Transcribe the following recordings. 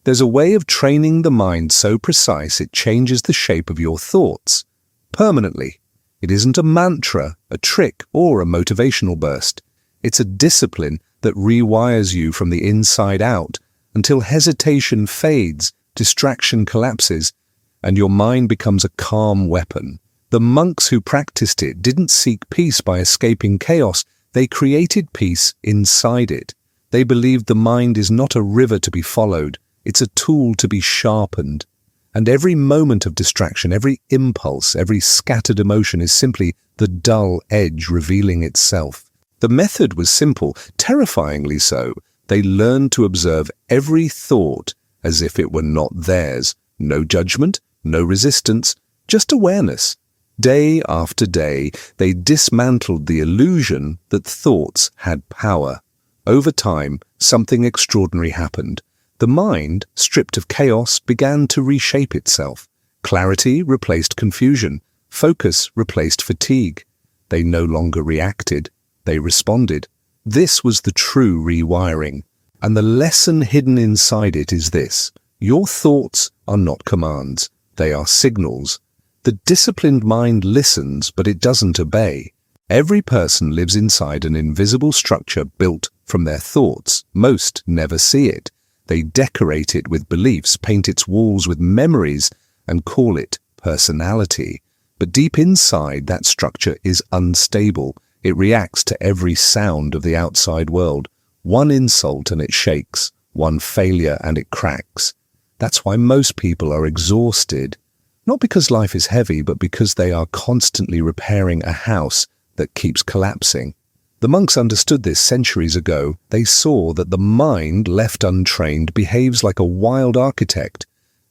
There's a way of training the mind so precise it changes the shape of your thoughts permanently. It isn't a mantra, a trick, or a motivational burst. It's a discipline that rewires you from the inside out until hesitation fades, distraction collapses, and your mind becomes a calm weapon. The monks who practiced it didn't seek peace by escaping chaos. They created peace inside it. They believed the mind is not a river to be followed. It's a tool to be sharpened. And every moment of distraction, every impulse, every scattered emotion is simply the dull edge revealing itself. The method was simple, terrifyingly so. They learned to observe every thought as if it were not theirs. No judgment, no resistance, just awareness. Day after day, they dismantled the illusion that thoughts had power. Over time, something extraordinary happened. The mind, stripped of chaos, began to reshape itself. Clarity replaced confusion. Focus replaced fatigue. They no longer reacted. They responded. This was the true rewiring. And the lesson hidden inside it is this: your thoughts are not commands. They are signals. The disciplined mind listens, but it doesn't obey. Every person lives inside an invisible structure built from their thoughts. Most never see it. They decorate it with beliefs, paint its walls with memories, and call it personality. But deep inside, that structure is unstable. It reacts to every sound of the outside world. One insult and it shakes. One failure and it cracks. That's why most people are exhausted. Not because life is heavy, but because they are constantly repairing a house that keeps collapsing. The monks understood this centuries ago. They saw that the mind, left untrained, behaves like a wild architect,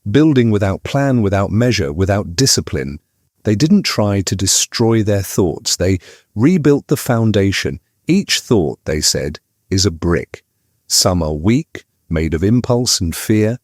building without plan, without measure, without discipline. They didn't try to destroy their thoughts. They rebuilt the foundation. Each thought, they said, is a brick. Some are weak, made of impulse and fear.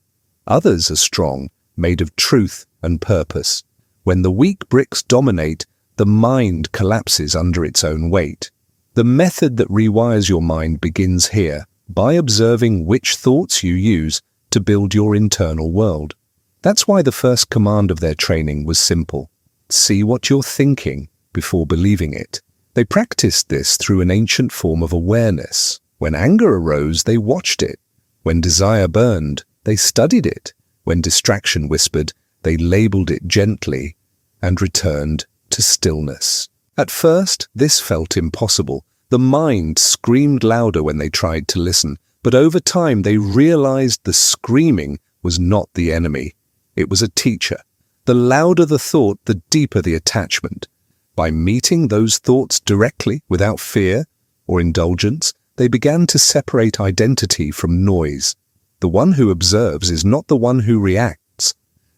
Others are strong, made of truth and purpose. When the weak bricks dominate, the mind collapses under its own weight. The method that rewires your mind begins here, by observing which thoughts you use to build your internal world. That's why the first command of their training was simple. See what you're thinking before believing it. They practiced this through an ancient form of awareness. When anger arose, they watched it. When desire burned, they studied it. When distraction whispered, they labeled it gently and returned to stillness. At first, this felt impossible. The mind screamed louder when they tried to listen, but over time they realized the screaming was not the enemy. It was a teacher. The louder the thought, the deeper the attachment. By meeting those thoughts directly, without fear or indulgence, they began to separate identity from noise. The one who observes is not the one who reacts,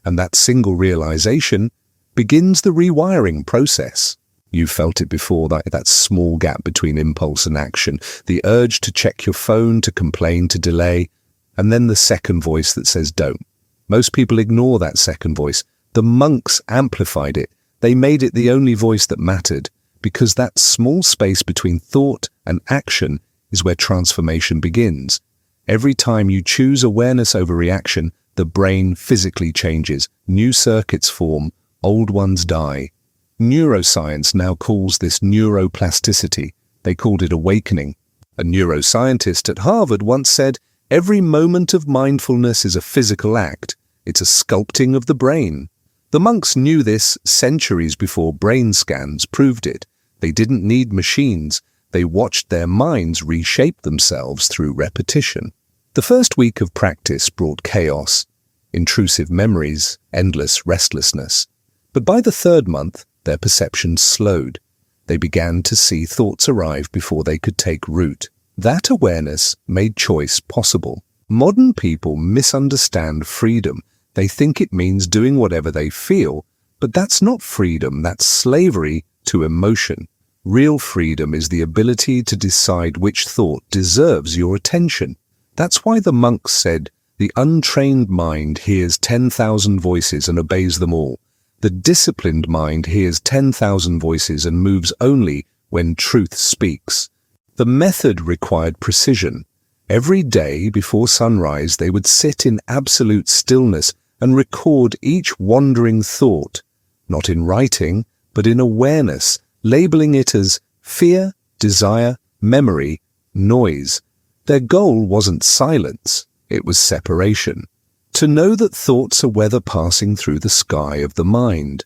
and that single realization begins the rewiring process. You felt it before, that small gap between impulse and action, the urge to check your phone, to complain, to delay, and then the second voice that says don't. Most people ignore that second voice. The monks amplified it. They made it the only voice that mattered, because that small space between thought and action is where transformation begins. Every time you choose awareness over reaction, the brain physically changes. New circuits form, old ones die. Neuroscience now calls this neuroplasticity. They called it awakening. A neuroscientist at Harvard once said, "Every moment of mindfulness is a physical act. It's a sculpting of the brain." The monks knew this centuries before brain scans proved it. They didn't need machines. They watched their minds reshape themselves through repetition. The first week of practice brought chaos, intrusive memories, endless restlessness. But by the third month, their perceptions slowed. They began to see thoughts arrive before they could take root. That awareness made choice possible. Modern people misunderstand freedom. They think it means doing whatever they feel, but that's not freedom, that's slavery to emotion. Real freedom is the ability to decide which thought deserves your attention. That's why the monks said, the untrained mind hears 10,000 voices and obeys them all. The disciplined mind hears 10,000 voices and moves only when truth speaks. The method required precision. Every day before sunrise, they would sit in absolute stillness and record each wandering thought, not in writing, but in awareness, labeling it as fear, desire, memory, noise. Their goal wasn't silence, it was separation. To know that thoughts are weather passing through the sky of the mind.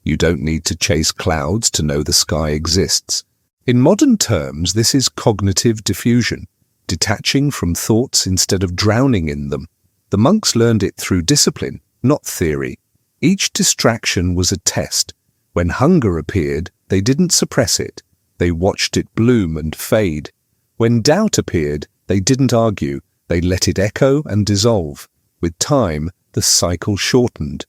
You don't need to chase clouds to know the sky exists. In modern terms, this is cognitive diffusion, detaching from thoughts instead of drowning in them. The monks learned it through discipline, not theory. Each distraction was a test. When hunger appeared, they didn't suppress it. They watched it bloom and fade. When doubt appeared, they didn't argue. They let it echo and dissolve. With time, the cycle shortened.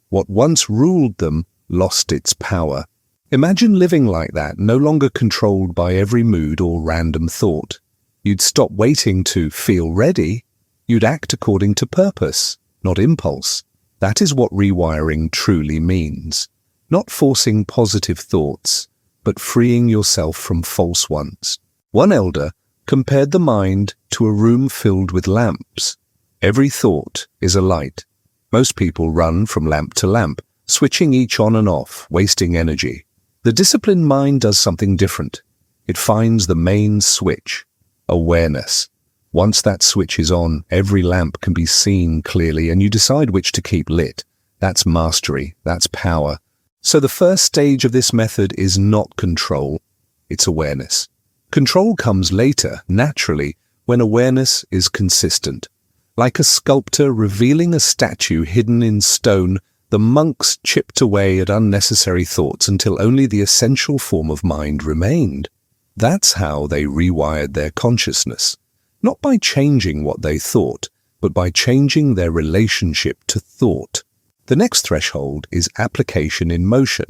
What once ruled them lost its power. Imagine living like that, no longer controlled by every mood or random thought. You'd stop waiting to feel ready. You'd act according to purpose, not impulse. That is what rewiring truly means. Not forcing positive thoughts, but freeing yourself from false ones. One elder compared the mind to a room filled with lamps. Every thought is a light. Most people run from lamp to lamp, switching each on and off, wasting energy. The disciplined mind does something different. It finds the main switch, awareness. Once that switch is on, every lamp can be seen clearly and you decide which to keep lit. That's mastery, that's power. So the first stage of this method is not control, it's awareness. Control comes later, naturally, when awareness is consistent. Like a sculptor revealing a statue hidden in stone, the monks chipped away at unnecessary thoughts until only the essential form of mind remained. That's how they rewired their consciousness, not by changing what they thought, but by changing their relationship to thought. The next threshold is application in motion.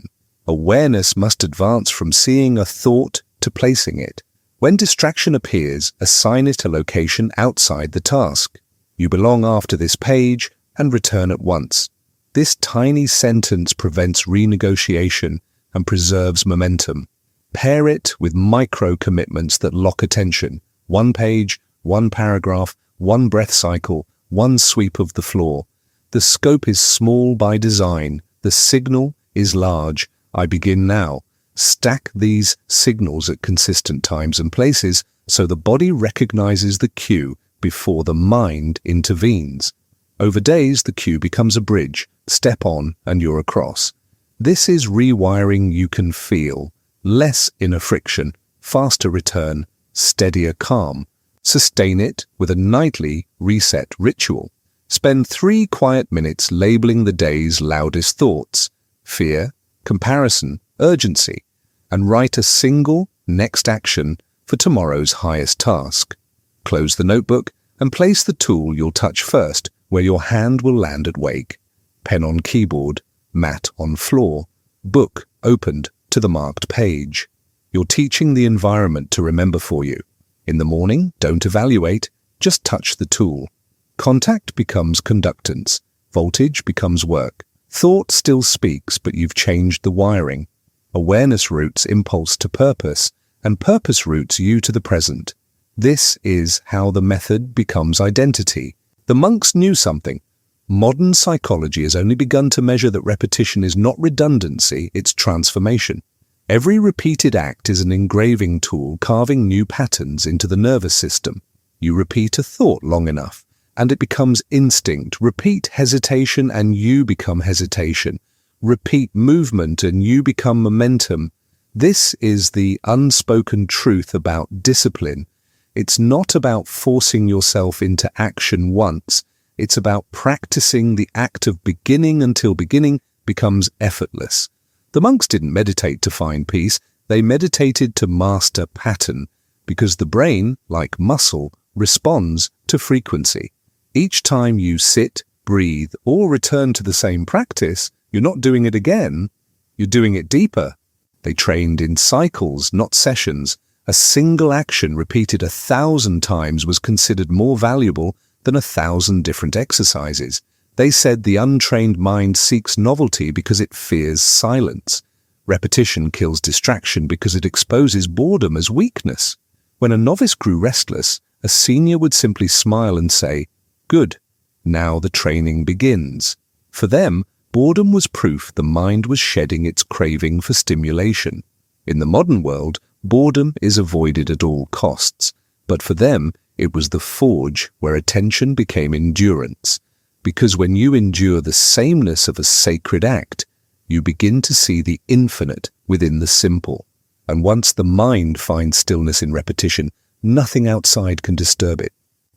Awareness must advance from seeing a thought to placing it. When distraction appears, assign it a location outside the task. You belong after this page and return at once. This tiny sentence prevents renegotiation and preserves momentum. Pair it with micro-commitments that lock attention. 1 page, 1 paragraph, 1 breath cycle, 1 sweep of the floor. The scope is small by design. The signal is large. I begin now. Stack these signals at consistent times and places so the body recognizes the cue before the mind intervenes. Over days, the cue becomes a bridge. Step on and you're across. This is rewiring you can feel. Less inner friction, faster return, steadier calm. Sustain it with a nightly reset ritual. Spend 3 quiet minutes labeling the day's loudest thoughts, fear, comparison, urgency, and write a single next action for tomorrow's highest task. Close the notebook and place the tool you'll touch first where your hand will land at wake. Pen on keyboard, mat on floor, book opened to the marked page. You're teaching the environment to remember for you. In the morning, don't evaluate, just touch the tool. Contact becomes conductance. Voltage becomes work. Thought still speaks, but you've changed the wiring. Awareness routes impulse to purpose, and purpose routes you to the present. This is how the method becomes identity. The monks knew something. Modern psychology has only begun to measure that repetition is not redundancy, it's transformation. Every repeated act is an engraving tool carving new patterns into the nervous system. You repeat a thought long enough, and it becomes instinct. Repeat hesitation, and you become hesitation. Repeat movement, and you become momentum. This is the unspoken truth about discipline. It's not about forcing yourself into action once. It's about practicing the act of beginning until beginning becomes effortless. The monks didn't meditate to find peace, they meditated to master pattern, because the brain, like muscle, responds to frequency. Each time you sit, breathe, or return to the same practice, you're not doing it again, you're doing it deeper. They trained in cycles, not sessions. A single action repeated 1,000 times was considered more valuable than 1,000 different exercises. They said the untrained mind seeks novelty because it fears silence. Repetition kills distraction because it exposes boredom as weakness. When a novice grew restless, a senior would simply smile and say, "Good, now the training begins." For them, boredom was proof the mind was shedding its craving for stimulation. In the modern world, boredom is avoided at all costs, but for them, it was the forge where attention became endurance. Because when you endure the sameness of a sacred act, you begin to see the infinite within the simple. And once the mind finds stillness in repetition, nothing outside can disturb it.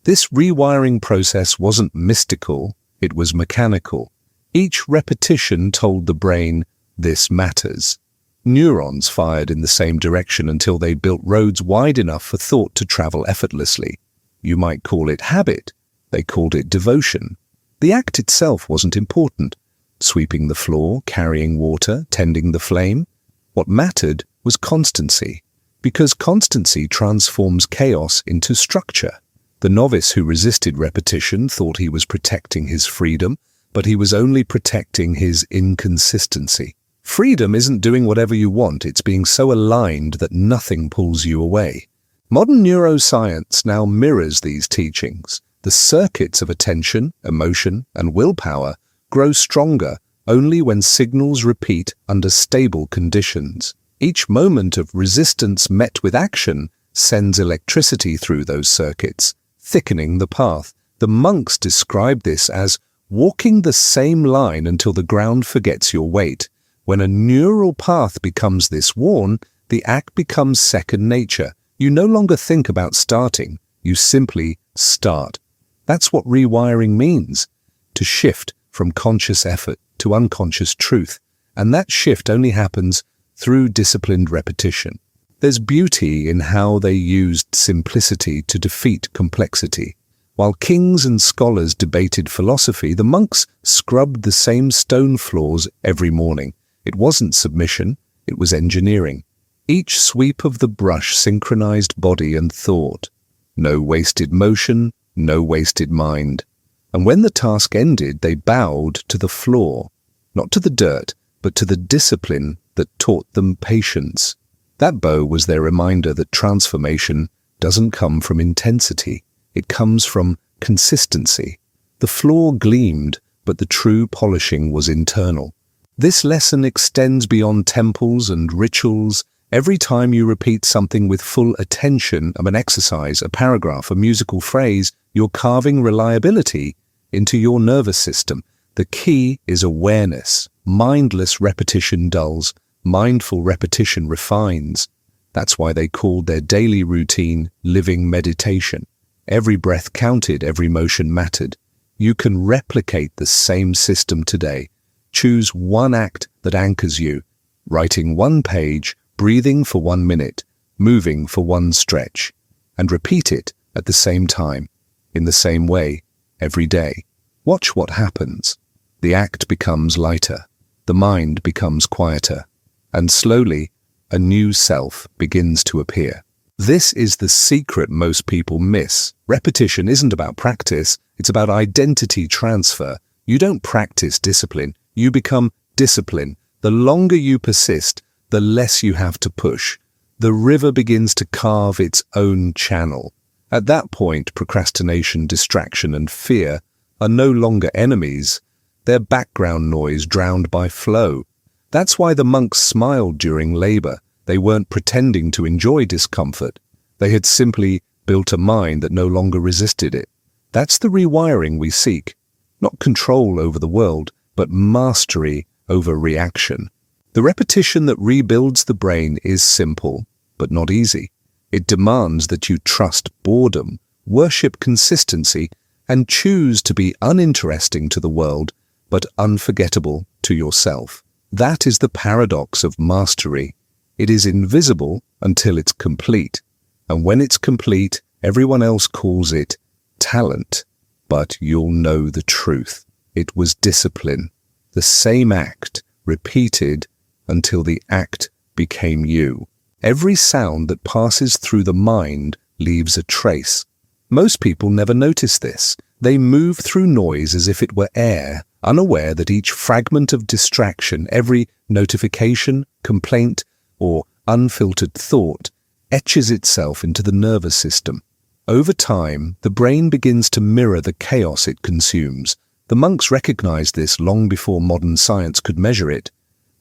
This rewiring process wasn't mystical, it was mechanical. Each repetition told the brain, "This matters." Neurons fired in the same direction until they built roads wide enough for thought to travel effortlessly. You might call it habit. They called it devotion. The act itself wasn't important. Sweeping the floor, carrying water, tending the flame. What mattered was constancy, because constancy transforms chaos into structure. The novice who resisted repetition thought he was protecting his freedom, but he was only protecting his inconsistency. Freedom isn't doing whatever you want, it's being so aligned that nothing pulls you away. Modern neuroscience now mirrors these teachings. The circuits of attention, emotion, and willpower grow stronger only when signals repeat under stable conditions. Each moment of resistance met with action sends electricity through those circuits, thickening the path. The monks describe this as walking the same line until the ground forgets your weight. When a neural path becomes this worn, the act becomes second nature. You no longer think about starting, you simply start. That's what rewiring means, to shift from conscious effort to unconscious truth, and that shift only happens through disciplined repetition. There's beauty in how they used simplicity to defeat complexity. While kings and scholars debated philosophy, the monks scrubbed the same stone floors every morning. It wasn't submission, it was engineering. Each sweep of the brush synchronized body and thought. No wasted motion, no wasted mind. And when the task ended, they bowed to the floor, not to the dirt, but to the discipline that taught them patience. That bow was their reminder that transformation doesn't come from intensity, it comes from consistency. The floor gleamed, but the true polishing was internal. This lesson extends beyond temples and rituals. Every time you repeat something with full attention of an exercise, a paragraph, a musical phrase, you're carving reliability into your nervous system. The key is awareness. Mindless repetition dulls, mindful repetition refines. That's why they called their daily routine living meditation. Every breath counted, every motion mattered. You can replicate the same system today. Choose one act that anchors you, writing one page, breathing for 1 minute, moving for one stretch, and repeat it at the same time, in the same way, every day. Watch what happens. The act becomes lighter, the mind becomes quieter, and slowly a new self begins to appear. This is the secret most people miss. Repetition isn't about practice, it's about identity transfer. You don't practice discipline, you become discipline. The longer you persist, the less you have to push. The river begins to carve its own channel. At that point, procrastination, distraction, and fear are no longer enemies. They're background noise drowned by flow. That's why the monks smiled during labor. They weren't pretending to enjoy discomfort. They had simply built a mind that no longer resisted it. That's the rewiring we seek. Not control over the world, but mastery over reaction. The repetition that rebuilds the brain is simple, but not easy. It demands that you trust boredom, worship consistency, and choose to be uninteresting to the world, but unforgettable to yourself. That is the paradox of mastery. It is invisible until it's complete. And when it's complete, everyone else calls it talent. But you'll know the truth. It was discipline. The same act, repeated until the act became you. Every sound that passes through the mind leaves a trace. Most people never notice this. They move through noise as if it were air, unaware that each fragment of distraction, every notification, complaint, or unfiltered thought etches itself into the nervous system. Over time, the brain begins to mirror the chaos it consumes. The monks recognized this long before modern science could measure it.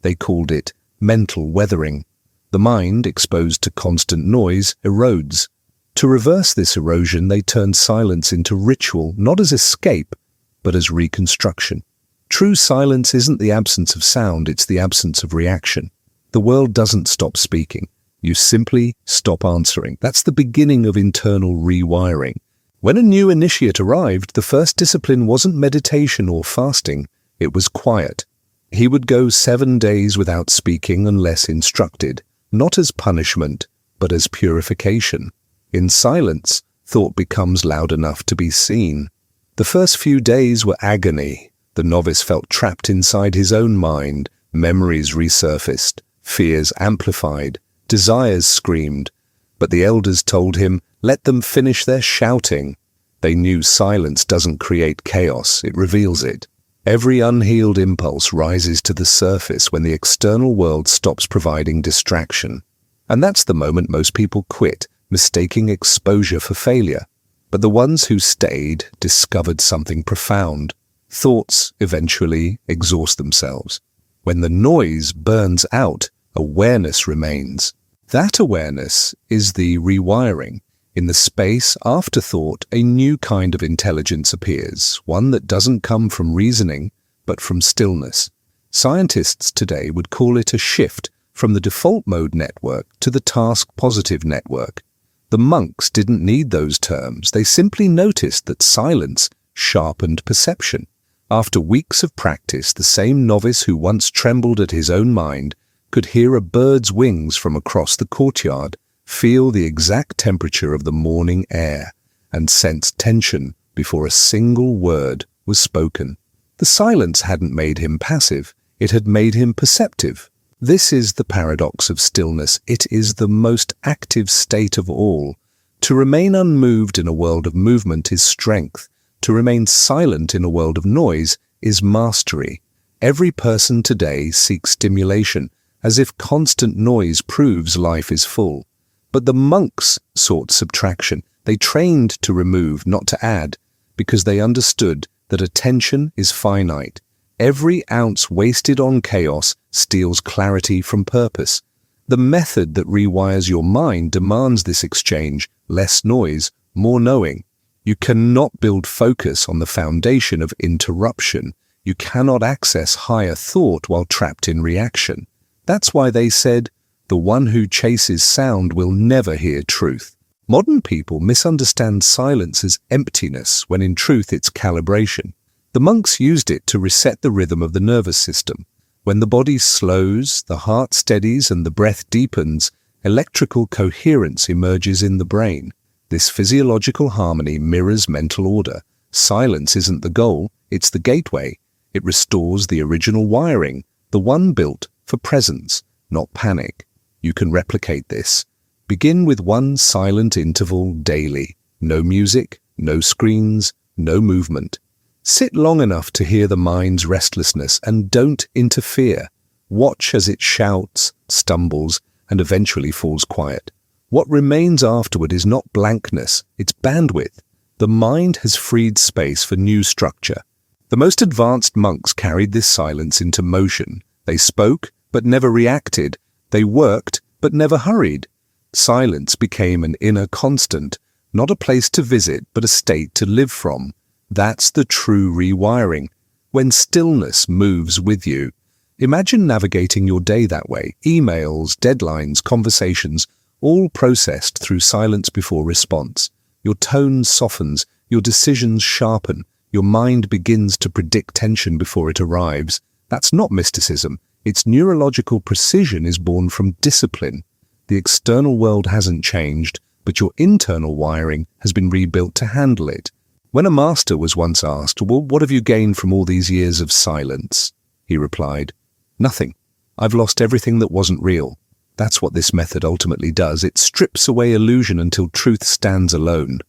They called it mental weathering. The mind, exposed to constant noise, erodes. To reverse this erosion, they turned silence into ritual, not as escape, but as reconstruction. True silence isn't the absence of sound, it's the absence of reaction. The world doesn't stop speaking. You simply stop answering. That's the beginning of internal rewiring. When a new initiate arrived, the first discipline wasn't meditation or fasting, it was quiet. He would go 7 days without speaking unless instructed, not as punishment, but as purification. In silence, thought becomes loud enough to be seen. The first few days were agony. The novice felt trapped inside his own mind, memories resurfaced, fears amplified, desires screamed. But the elders told him, let them finish their shouting. They knew silence doesn't create chaos, it reveals it. Every unhealed impulse rises to the surface when the external world stops providing distraction. And that's the moment most people quit, mistaking exposure for failure. But the ones who stayed discovered something profound. Thoughts eventually exhaust themselves. When the noise burns out, awareness remains. That awareness is the rewiring. In the space after thought, a new kind of intelligence appears, one that doesn't come from reasoning, but from stillness. Scientists today would call it a shift from the default mode network to the task-positive network. The monks didn't need those terms. They simply noticed that silence sharpened perception. After weeks of practice, the same novice who once trembled at his own mind could hear a bird's wings from across the courtyard, feel the exact temperature of the morning air, and sense tension before a single word was spoken. The silence hadn't made him passive, it had made him perceptive. This is the paradox of stillness. It is the most active state of all. To remain unmoved in a world of movement is strength. To remain silent in a world of noise is mastery. Every person today seeks stimulation, as if constant noise proves life is full. But the monks sought subtraction. They trained to remove, not to add, because they understood that attention is finite. Every ounce wasted on chaos steals clarity from purpose. The method that rewires your mind demands this exchange: less noise, more knowing. You cannot build focus on the foundation of interruption. You cannot access higher thought while trapped in reaction. That's why they said, the one who chases sound will never hear truth. Modern people misunderstand silence as emptiness when in truth it's calibration. The monks used it to reset the rhythm of the nervous system. When the body slows, the heart steadies and the breath deepens, electrical coherence emerges in the brain. This physiological harmony mirrors mental order. Silence isn't the goal, it's the gateway. It restores the original wiring, the one built for presence, not panic. You can replicate this. Begin with one silent interval daily. No music, no screens, no movement. Sit long enough to hear the mind's restlessness and don't interfere. Watch as it shouts, stumbles, and eventually falls quiet. What remains afterward is not blankness, it's bandwidth. The mind has freed space for new structure. The most advanced monks carried this silence into motion. They spoke, but never reacted. They worked, but never hurried. Silence became an inner constant, not a place to visit, but a state to live from. That's the true rewiring, when stillness moves with you. Imagine navigating your day that way. Emails, deadlines, conversations, all processed through silence before response. Your tone softens, your decisions sharpen, your mind begins to predict tension before it arrives. That's not mysticism. Its neurological precision is born from discipline. The external world hasn't changed, but your internal wiring has been rebuilt to handle it. When a master was once asked, "Well, what have you gained from all these years of silence?" he replied, "Nothing. I've lost everything that wasn't real." That's what this method ultimately does. It strips away illusion until truth stands alone.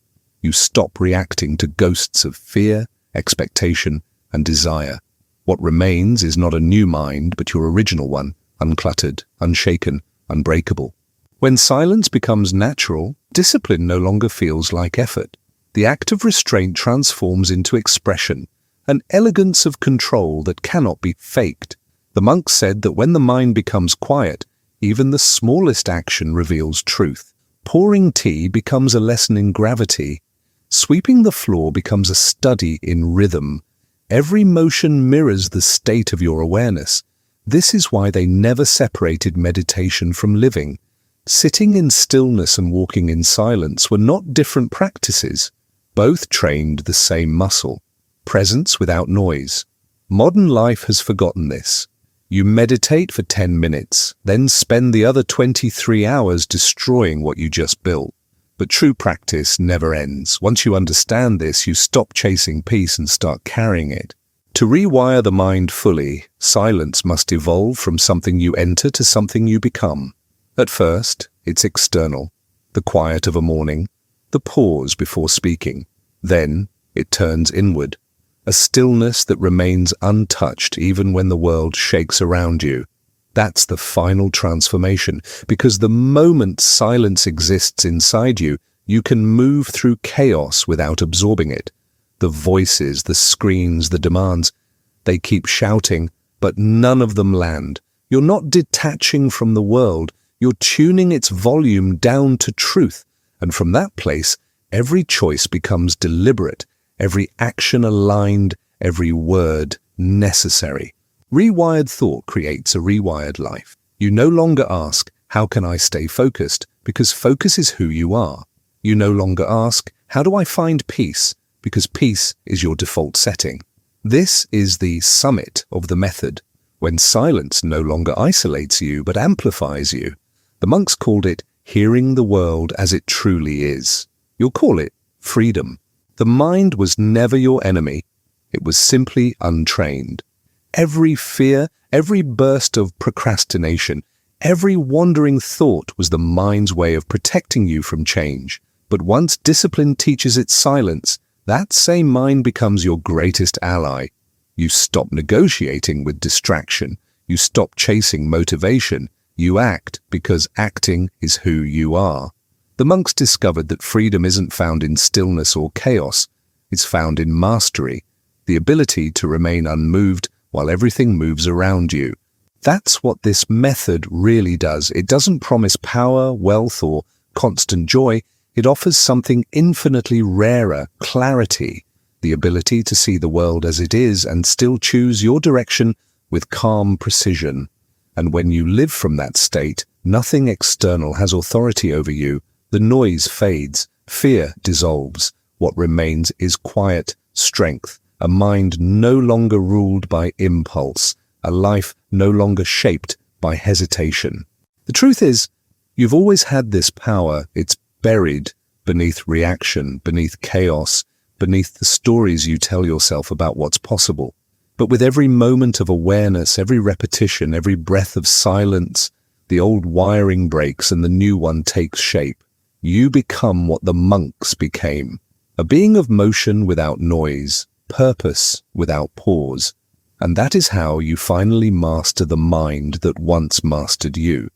You stop reacting to ghosts of fear, expectation, and desire. What remains is not a new mind, but your original one, uncluttered, unshaken, unbreakable. When silence becomes natural, discipline no longer feels like effort. The act of restraint transforms into expression, an elegance of control that cannot be faked. The monks said that when the mind becomes quiet, even the smallest action reveals truth. Pouring tea becomes a lesson in gravity. Sweeping the floor becomes a study in rhythm. Every motion mirrors the state of your awareness. This is why they never separated meditation from living. Sitting in stillness and walking in silence were not different practices. Both trained the same muscle, presence without noise. Modern life has forgotten this. You meditate for 10 minutes, then spend the other 23 hours destroying what you just built. But true practice never ends. Once you understand this, you stop chasing peace and start carrying it. To rewire the mind fully, silence must evolve from something you enter to something you become. At first, it's external, the quiet of a morning, the pause before speaking. Then, it turns inward, a stillness that remains untouched even when the world shakes around you. That's the final transformation, because the moment silence exists inside you, you can move through chaos without absorbing it. The voices, the screens, the demands, they keep shouting, but none of them land. You're not detaching from the world, you're tuning its volume down to truth, and from that place, every choice becomes deliberate, every action aligned, every word necessary. Rewired thought creates a rewired life. You no longer ask, how can I stay focused? Because focus is who you are. You no longer ask, how do I find peace? Because peace is your default setting. This is the summit of the method, when silence no longer isolates you but amplifies you. The monks called it hearing the world as it truly is. You'll call it freedom. The mind was never your enemy. It was simply untrained. Every fear, every burst of procrastination, every wandering thought was the mind's way of protecting you from change. But once discipline teaches its silence, that same mind becomes your greatest ally. You stop negotiating with distraction. You stop chasing motivation. You act because acting is who you are. The monks discovered that freedom isn't found in stillness or chaos. It's found in mastery, the ability to remain unmoved while everything moves around you. That's what this method really does. It doesn't promise power, wealth, or constant joy. It offers something infinitely rarer, clarity, the ability to see the world as it is and still choose your direction with calm precision. And when you live from that state, nothing external has authority over you. The noise fades, fear dissolves. What remains is quiet, strength, a mind no longer ruled by impulse, a life no longer shaped by hesitation. The truth is, you've always had this power. It's buried beneath reaction, beneath chaos, beneath the stories you tell yourself about what's possible. But with every moment of awareness, every repetition, every breath of silence, the old wiring breaks and the new one takes shape. You become what the monks became, a being of motion without noise, purpose without pause. And that is how you finally master the mind that once mastered you.